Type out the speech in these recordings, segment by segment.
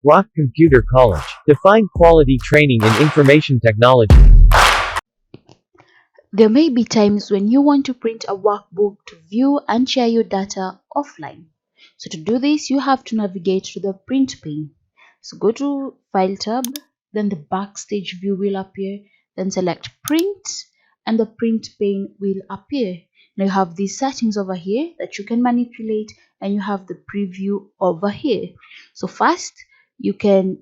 Rock Computer College. Define quality training in information technology. There may be times when you want to print a workbook to view and share your data offline. So to do this, you have to navigate to the print pane. So go to File tab, then the Backstage view will appear, then select Print, and the print pane will appear. Now you have these settings over here that you can manipulate, and you have the preview over here. So first, you can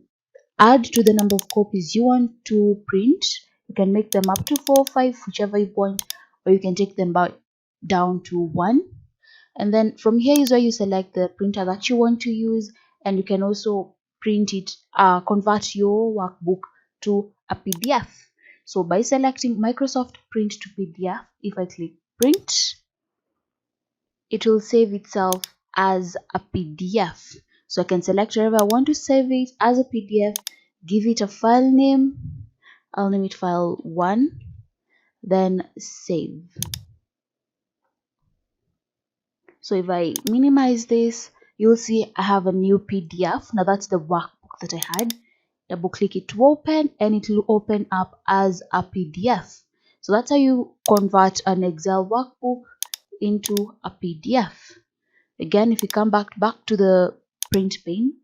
add to the number of copies you want to print. You can make them up to 4 or 5, whichever you want, or you can take them down to 1. And then from here is where you select the printer that you want to use, and you can also convert your workbook to a PDF. So by selecting Microsoft Print to PDF, if I click print, it will save itself as a PDF. So I can select wherever I want to save it as a PDF, give it a file name. I'll name it file 1, then save. So if I minimize this, you'll see I have a new PDF. Now that's the workbook that I had. Double click it to open, and it will open up as a PDF. So that's how you convert an Excel workbook into a PDF. Again, if we come back to the print pane,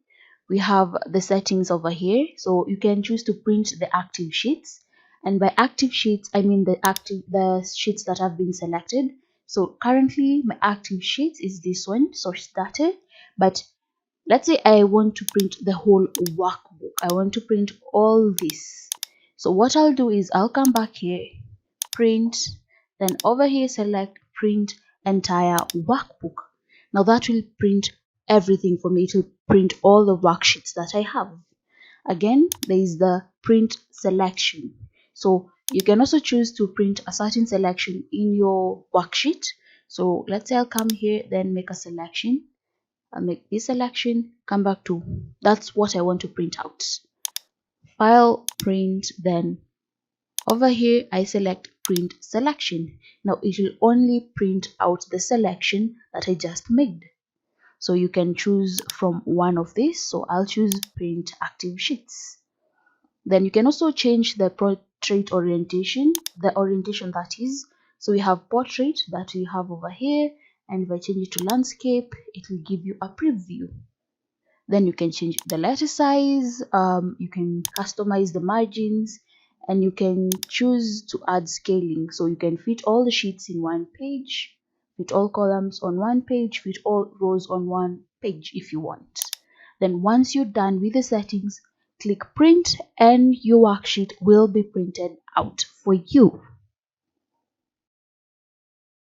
we have the settings over here. So you can choose to print the active sheets, and by active sheets I mean the sheets that have been selected. So currently my active sheet is this one, source data, but let's say I want to print the whole workbook. I want to print all this. So what I'll do is I'll come back here, print, then over here select print entire workbook. Now that will print everything for me, to print all the worksheets that I have. Again, there is the print selection. So you can also choose to print a certain selection in your worksheet. So let's say I'll come here, then make a selection. I'll make this selection, come back to, that's what I want to print out. File, print, then over here I select print selection. Now it will only print out the selection that I just made. So you can choose from one of these. So I'll choose print active sheets. Then you can also change the portrait orientation, the orientation that is. So we have portrait that we have over here, and if I change it to landscape, it will give you a preview. Then you can change the letter size, you can customize the margins, and you can choose to add scaling. So you can fit all the sheets in one page, fit all columns on one page, fit all rows on one page if you want. Then once you're done with the settings, click print, and your worksheet will be printed out for you.